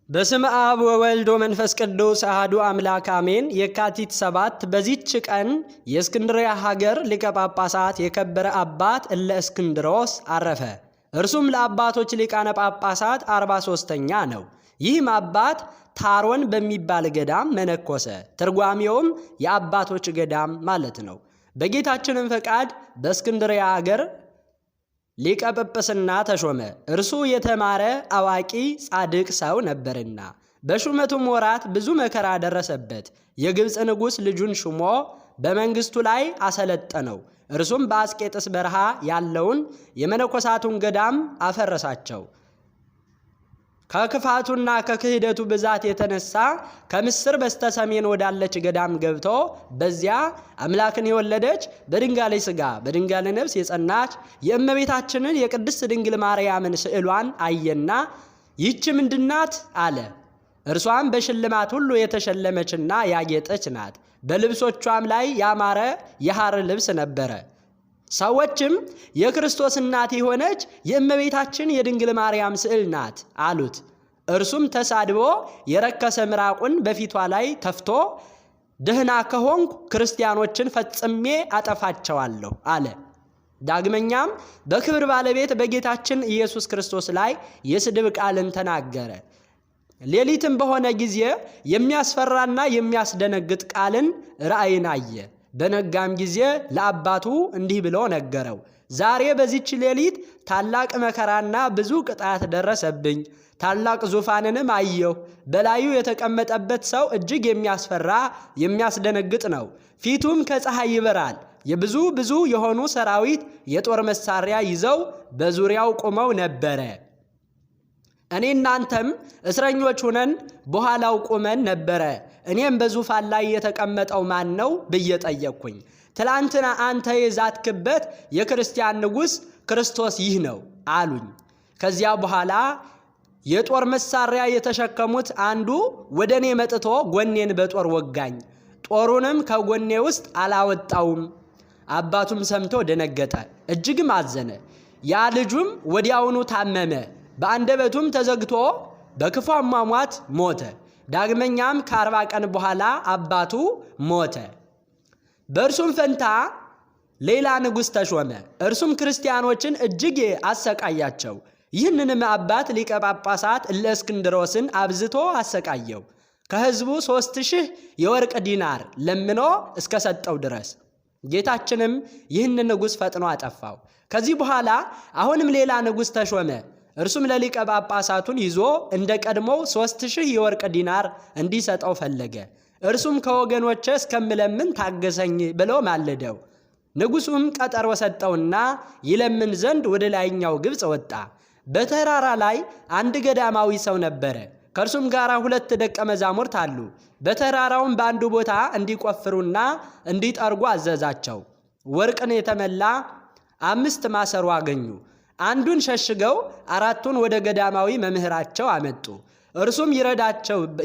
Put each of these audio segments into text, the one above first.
በስመ አብ ወወልድ ወመንፈስ ቅዱስ አሐዱ አምላክ አሜን። የካቲት 7 በዚህች ቀን የእስክንድርያ ሀገር ሊቀ ጳጳሳት የከበረ አባት እለ እስክንድሮስ አረፈ። እርሱም ለአባቶች ሊቃነ ጳጳሳት 43ኛ ነው። ይህም አባት ታሮን በሚባል ገዳም መነኮሰ። ትርጓሜውም የአባቶች ገዳም ማለት ነው። በጌታችንም ፈቃድ በእስክንድርያ ሀገር ሊቀ ጵጵስና ተሾመ። እርሱ የተማረ አዋቂ ጻድቅ ሰው ነበርና በሹመቱም ወራት ብዙ መከራ ደረሰበት። የግብፅ ንጉሥ ልጁን ሹሞ በመንግስቱ ላይ አሰለጠነው። እርሱም በአስቄጥስ በረሃ ያለውን የመነኮሳቱን ገዳም አፈረሳቸው። ከክፋቱና ከክህደቱ ብዛት የተነሳ ከምስር በስተሰሜን ወዳለች ገዳም ገብቶ በዚያ አምላክን የወለደች በድንጋሌ ሥጋ በድንጋሌ ነፍስ የጸናች የእመቤታችንን የቅድስት ድንግል ማርያምን ስዕሏን አየና ይህች ምንድናት አለ። እርሷም በሽልማት ሁሉ የተሸለመችና ያጌጠች ናት። በልብሶቿም ላይ ያማረ የሐር ልብስ ነበረ። ሰዎችም የክርስቶስ እናት የሆነች የእመቤታችን የድንግል ማርያም ስዕል ናት አሉት። እርሱም ተሳድቦ የረከሰ ምራቁን በፊቷ ላይ ተፍቶ ደህና ከሆንኩ ክርስቲያኖችን ፈጽሜ አጠፋቸዋለሁ አለ። ዳግመኛም በክብር ባለቤት በጌታችን ኢየሱስ ክርስቶስ ላይ የስድብ ቃልን ተናገረ። ሌሊትም በሆነ ጊዜ የሚያስፈራና የሚያስደነግጥ ቃልን ራእይን አየ። በነጋም ጊዜ ለአባቱ እንዲህ ብሎ ነገረው። ዛሬ በዚች ሌሊት ታላቅ መከራና ብዙ ቅጣት ደረሰብኝ። ታላቅ ዙፋንንም አየሁ። በላዩ የተቀመጠበት ሰው እጅግ የሚያስፈራ የሚያስደነግጥ ነው። ፊቱም ከፀሐይ ይበራል። ብዙ የሆኑ ሰራዊት የጦር መሳሪያ ይዘው በዙሪያው ቆመው ነበረ። እኔ እናንተም እስረኞች ሆነን በኋላው ቆመን ነበረ። እኔም በዙፋን ላይ የተቀመጠው ማን ነው ብዬ ጠየቅኩኝ። ትላንትና አንተ የዛትክበት የክርስቲያን ንጉሥ ክርስቶስ ይህ ነው አሉኝ። ከዚያ በኋላ የጦር መሳሪያ የተሸከሙት አንዱ ወደ እኔ መጥቶ ጎኔን በጦር ወጋኝ። ጦሩንም ከጎኔ ውስጥ አላወጣውም። አባቱም ሰምቶ ደነገጠ፣ እጅግም አዘነ። ያ ልጁም ወዲያውኑ ታመመ። በአንደበቱም ተዘግቶ በክፉ አሟሟት ሞተ። ዳግመኛም ከ40 ቀን በኋላ አባቱ ሞተ። በእርሱም ፈንታ ሌላ ንጉሥ ተሾመ። እርሱም ክርስቲያኖችን እጅግ አሰቃያቸው። ይህንንም አባት ሊቀ ጳጳሳት እለ እስክንድሮስን አብዝቶ አሰቃየው። ከሕዝቡ 3000 የወርቅ ዲናር ለምኖ እስከሰጠው ድረስ። ጌታችንም ይህን ንጉሥ ፈጥኖ አጠፋው። ከዚህ በኋላ አሁንም ሌላ ንጉሥ ተሾመ። እርሱም ለሊቀ ጳጳሳቱን ይዞ እንደ ቀድሞው 3000 የወርቅ ዲናር እንዲሰጠው ፈለገ። እርሱም ከወገኖቼ እስከምለምን ታገሰኝ ብሎ ማለደው። ንጉሡም ቀጠሮ ሰጠውና ይለምን ዘንድ ወደ ላይኛው ግብፅ ወጣ። በተራራ ላይ አንድ ገዳማዊ ሰው ነበረ። ከእርሱም ጋር 2 ደቀ መዛሙርት አሉ። በተራራውም በአንዱ ቦታ እንዲቆፍሩና እንዲጠርጉ አዘዛቸው። ወርቅን የተመላ 5 ማሰሮ አገኙ። አንዱን ሸሽገው 4ቱን ወደ ገዳማዊ መምህራቸው አመጡ። እርሱም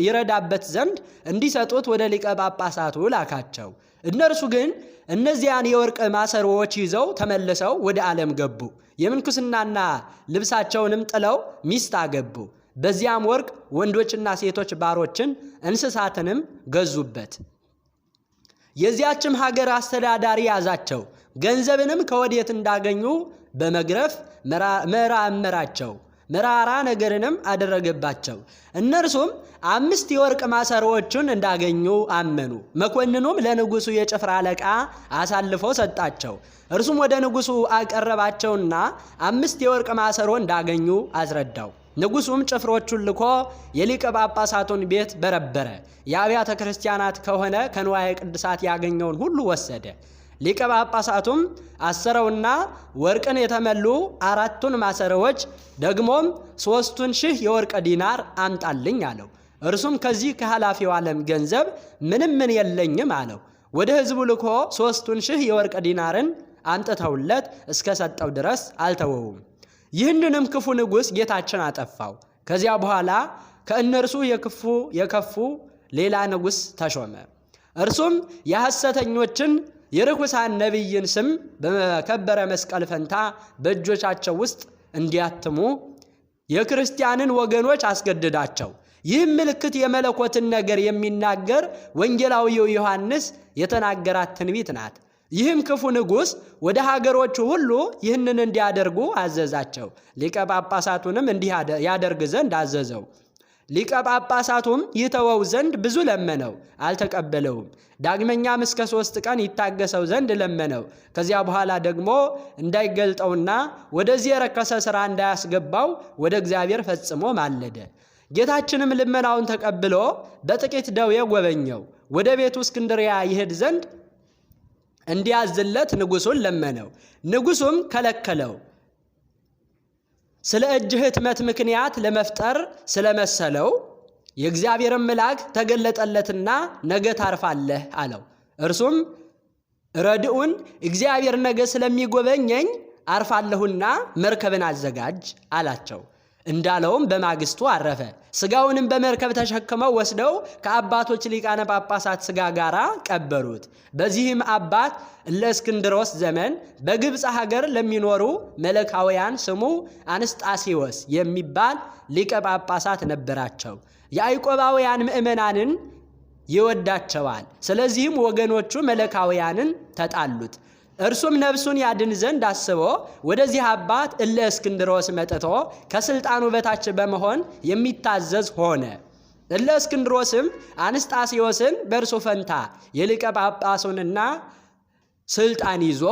ይረዳበት ዘንድ እንዲሰጡት ወደ ሊቀ ጳጳሳቱ ላካቸው። እነርሱ ግን እነዚያን የወርቅ ማሰሮዎች ይዘው ተመልሰው ወደ ዓለም ገቡ። የምንኩስናና ልብሳቸውንም ጥለው ሚስት አገቡ። በዚያም ወርቅ ወንዶችና ሴቶች ባሮችን እንስሳትንም ገዙበት። የዚያችም ሀገር አስተዳዳሪ ያዛቸው። ገንዘብንም ከወዴት እንዳገኙ በመግረፍ መራመራቸው። መራራ ነገርንም አደረገባቸው። እነርሱም 5 የወርቅ ማሰሮዎችን እንዳገኙ አመኑ። መኮንኑም ለንጉሡ የጭፍራ አለቃ አሳልፎ ሰጣቸው። እርሱም ወደ ንጉሡ አቀረባቸውና 5 የወርቅ ማሰሮ እንዳገኙ አስረዳው። ንጉሡም ጭፍሮቹን ልኮ የሊቀ ጳጳሳቱን ቤት በረበረ። የአብያተ ክርስቲያናት ከሆነ ከንዋየ ቅድሳት ያገኘውን ሁሉ ወሰደ። ሊቀ ጳጳሳቱም አሰረውና ወርቅን የተመሉ 4ቱን ማሰሮዎች ደግሞም 3000 የወርቅ ዲናር አምጣልኝ አለው። እርሱም ከዚህ ከኃላፊው ዓለም ገንዘብ ምን የለኝም አለው። ወደ ሕዝቡ ልኮ 3000 የወርቅ ዲናርን አምጥተውለት እስከ ሰጠው ድረስ አልተወውም። ይህንንም ክፉ ንጉሥ ጌታችን አጠፋው። ከዚያ በኋላ ከእነርሱ የከፉ ሌላ ንጉሥ ተሾመ። እርሱም የሐሰተኞችን የርኩሳን ነቢይን ስም በከበረ መስቀል ፈንታ በእጆቻቸው ውስጥ እንዲያትሙ የክርስቲያንን ወገኖች አስገድዳቸው። ይህም ምልክት የመለኮትን ነገር የሚናገር ወንጌላዊው ዮሐንስ የተናገራት ትንቢት ናት። ይህም ክፉ ንጉሥ ወደ ሀገሮቹ ሁሉ ይህንን እንዲያደርጉ አዘዛቸው። ሊቀ ጳጳሳቱንም እንዲህ ያደርግ ዘንድ አዘዘው። ሊቀ ጳጳሳቱም ይተወው ዘንድ ብዙ ለመነው፣ አልተቀበለውም። ዳግመኛም እስከ 3 ቀን ይታገሰው ዘንድ ለመነው። ከዚያ በኋላ ደግሞ እንዳይገልጠውና ወደዚህ የረከሰ ሥራ እንዳያስገባው ወደ እግዚአብሔር ፈጽሞ ማለደ። ጌታችንም ልመናውን ተቀብሎ በጥቂት ደዌ ጎበኘው። ወደ ቤቱ እስክንድርያ ይሄድ ዘንድ እንዲያዝለት ንጉሡን ለመነው። ንጉሡም ከለከለው። ስለ እጅ ሕትመት ምክንያት ለመፍጠር ስለመሰለው የእግዚአብሔርን መልአክ ተገለጠለትና ነገ ታርፋለህ አለው። እርሱም ረድኡን እግዚአብሔር ነገ ስለሚጎበኘኝ አርፋለሁና መርከብን አዘጋጅ አላቸው። እንዳለውም በማግስቱ አረፈ። ሥጋውንም በመርከብ ተሸክመው ወስደው ከአባቶች ሊቃነ ጳጳሳት ሥጋ ጋር ቀበሩት። በዚህም አባት ለእስክንድሮስ ዘመን በግብፅ ሀገር ለሚኖሩ መለካውያን ስሙ አንስጣሴዎስ የሚባል ሊቀ ጳጳሳት ነበራቸው። የአይቆባውያን ምእመናንን ይወዳቸዋል። ስለዚህም ወገኖቹ መለካውያንን ተጣሉት። እርሱም ነፍሱን ያድን ዘንድ አስቦ ወደዚህ አባት እለእስክንድሮስ መጥቶ ከስልጣኑ በታች በመሆን የሚታዘዝ ሆነ። እለእስክንድሮስም አንስጣሴዎስን በእርሱ ፈንታ የሊቀ ጳጳሱንና ስልጣን ይዞ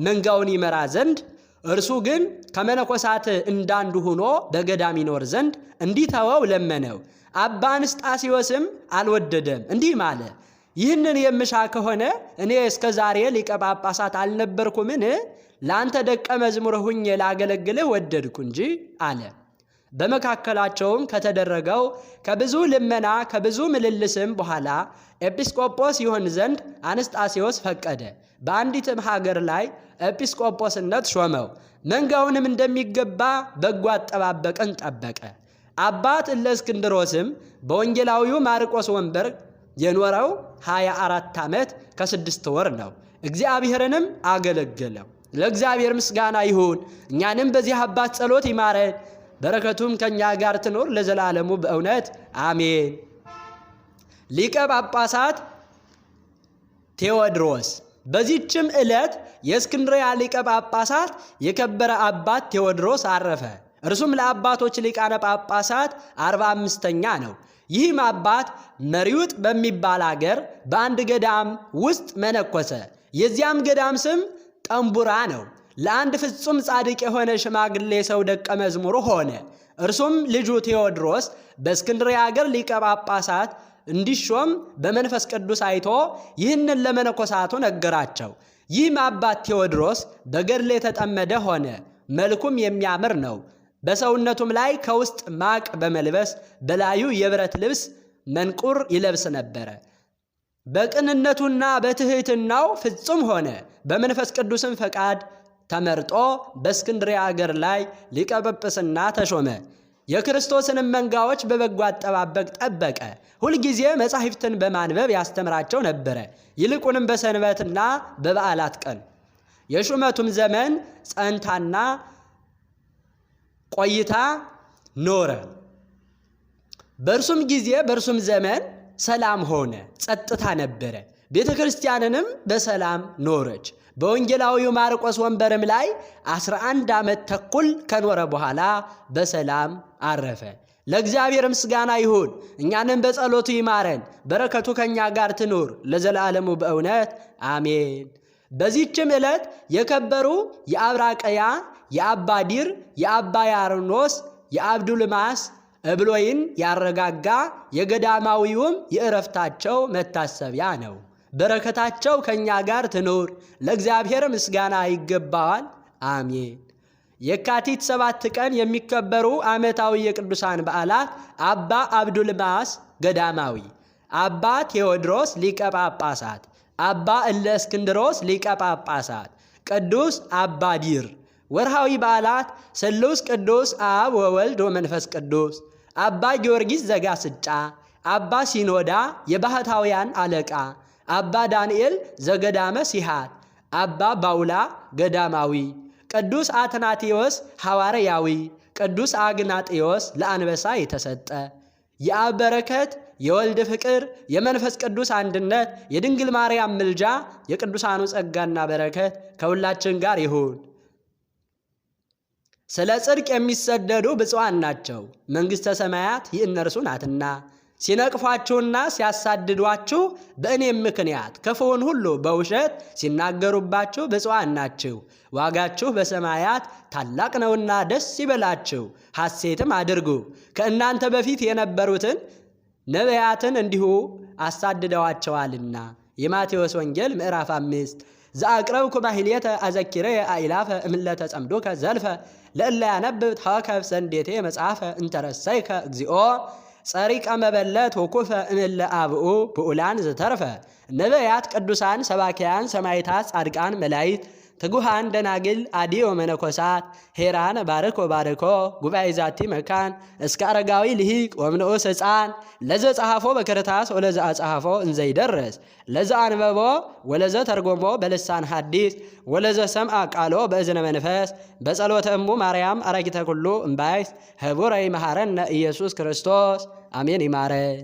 መንጋውን ይመራ ዘንድ፣ እርሱ ግን ከመነኮሳት እንዳንዱ ሆኖ በገዳም ይኖር ዘንድ እንዲተወው ለመነው። አባ አንስጣሴዎስም አልወደደም፣ እንዲህም አለ፣ ይህንን የምሻ ከሆነ እኔ እስከ ዛሬ ሊቀ ጳጳሳት አልነበርኩምን? ለአንተ ደቀ መዝሙር ሁኜ ላገለግልህ ወደድኩ እንጂ አለ። በመካከላቸውም ከተደረገው ከብዙ ልመና ከብዙ ምልልስም በኋላ ኤጲስቆጶስ ይሆን ዘንድ አንስጣሴዎስ ፈቀደ። በአንዲትም ሀገር ላይ ኤጲስቆጶስነት ሾመው። መንጋውንም እንደሚገባ በጎ አጠባበቅን ጠበቀ። አባት እለእስክንድሮስም በወንጌላዊው ማርቆስ ወንበር የኖረው 24 ዓመት ከ6 ወር ነው። እግዚአብሔርንም አገለገለው። ለእግዚአብሔር ምስጋና ይሁን፣ እኛንም በዚህ አባት ጸሎት ይማረን፣ በረከቱም ከኛ ጋር ትኖር ለዘላለሙ በእውነት አሜን። ሊቀ ጳጳሳት ቴዎድሮስ። በዚህችም ዕለት የእስክንድርያ ሊቀ ጳጳሳት የከበረ አባት ቴዎድሮስ አረፈ። እርሱም ለአባቶች ሊቃነ ጳጳሳት 45ኛ ነው። ይህም አባት መሪውጥ በሚባል አገር በአንድ ገዳም ውስጥ መነኮሰ። የዚያም ገዳም ስም ጠንቡራ ነው። ለአንድ ፍጹም ጻድቅ የሆነ ሽማግሌ ሰው ደቀ መዝሙሩ ሆነ። እርሱም ልጁ ቴዎድሮስ በእስክንድርያ አገር ሊቀ ጳጳሳት እንዲሾም በመንፈስ ቅዱስ አይቶ ይህንን ለመነኮሳቱ ነገራቸው። ይህም አባት ቴዎድሮስ በገድል የተጠመደ ሆነ። መልኩም የሚያምር ነው። በሰውነቱም ላይ ከውስጥ ማቅ በመልበስ በላዩ የብረት ልብስ መንቁር ይለብስ ነበረ። በቅንነቱና በትሕትናው ፍጹም ሆነ። በመንፈስ ቅዱስም ፈቃድ ተመርጦ በእስክንድርያ አገር ላይ ሊቀ ጵጵስና ተሾመ። የክርስቶስንም መንጋዎች በበጎ አጠባበቅ ጠበቀ። ሁልጊዜ መጻሕፍትን በማንበብ ያስተምራቸው ነበረ። ይልቁንም በሰንበትና በበዓላት ቀን። የሹመቱም ዘመን ጸንታና ቆይታ ኖረ። በእርሱም ጊዜ በእርሱም ዘመን ሰላም ሆነ፣ ጸጥታ ነበረ። ቤተ ክርስቲያንንም በሰላም ኖረች። በወንጌላዊው ማርቆስ ወንበርም ላይ 11 ዓመት ተኩል ከኖረ በኋላ በሰላም አረፈ። ለእግዚአብሔር ምስጋና ይሁን፣ እኛንም በጸሎቱ ይማረን፣ በረከቱ ከኛ ጋር ትኑር ለዘላለሙ በእውነት አሜን። በዚህችም ዕለት የከበሩ የአብራቀያ፣ የአባ ዲር፣ የአባ ያርኖስ፣ የአብዱልማስ እብሎይን ያረጋጋ የገዳማዊውም የእረፍታቸው መታሰቢያ ነው። በረከታቸው ከኛ ጋር ትኑር፣ ለእግዚአብሔር ምስጋና ይገባዋል አሜን። የካቲት 7 ቀን የሚከበሩ ዓመታዊ የቅዱሳን በዓላት አባ አብዱልማስ ገዳማዊ፣ አባ ቴዎድሮስ ሊቀ ጳጳሳት፣ አባ እለእስክንድሮስ ሊቀ ጳጳሳት፣ ቅዱስ አባ ዲር። ወርሃዊ በዓላት ስሉስ ቅዱስ አብ ወወልድ ወመንፈስ ቅዱስ፣ አባ ጊዮርጊስ ዘጋስጫ፣ አባ ሲኖዳ የባህታውያን አለቃ፣ አባ ዳንኤል ዘገዳመ ሲሃት፣ አባ ባውላ ገዳማዊ፣ ቅዱስ አትናቴዎስ ሐዋርያዊ፣ ቅዱስ አግናጤዎስ ለአንበሳ የተሰጠ። የአብ በረከት፣ የወልድ ፍቅር፣ የመንፈስ ቅዱስ አንድነት፣ የድንግል ማርያም ምልጃ፣ የቅዱሳኑ ጸጋና በረከት ከሁላችን ጋር ይሁን። ስለ ጽድቅ የሚሰደዱ ብፁዓን ናቸው፣ መንግሥተ ሰማያት የእነርሱ ናትና። ሲነቅፏችሁና ሲያሳድዷችሁ በእኔም ምክንያት ክፉውን ሁሉ በውሸት ሲናገሩባችሁ ብፁዓን ናችሁ፣ ዋጋችሁ በሰማያት ታላቅ ነውና ደስ ይበላችሁ፣ ሐሴትም አድርጉ። ከእናንተ በፊት የነበሩትን ነቢያትን እንዲሁ አሳድደዋቸዋልና። የማቴዎስ ወንጌል ምዕራፍ 5 ዘአቅረብኩ ማሕሌተ አዘኪረ አእላፈ እምለተ ጸምዱከ ዘልፈ ለእለ ያነብብ ተወከፍ ዘንዴቴ መጽሐፈ እንተረሰይከ እግዚኦ ጸሪቀ መበለት ወኩፈ እምለ አብኡ ብኡላን ዘተርፈ። ነቢያት፣ ቅዱሳን፣ ሰባኪያን፣ ሰማዕታት፣ ጻድቃን፣ መላእክት፣ ትጉሃን፣ ደናግል፣ አዲዮ መነኮሳት ሄራን ባርኮ ባርኮ ጉባኤ ዛቲ መካን እስከ አረጋዊ ልሂቅ ወምንዑስ ሕፃን ለዘ ጸሐፎ በክርታስ ወለዘ አጸሐፎ እንዘይደርስ ለዘ አንበቦ ወለዘ ተርጎሞ በልሳን ሐዲስ ወለዘ ሰምዐ ቃሎ በእዝነ መንፈስ በጸሎተ እሙ ማርያም አረጊተ ኩሉ እምባይስ ህቡረ ይመሐረነ ኢየሱስ ክርስቶስ አሜን። ይማረን።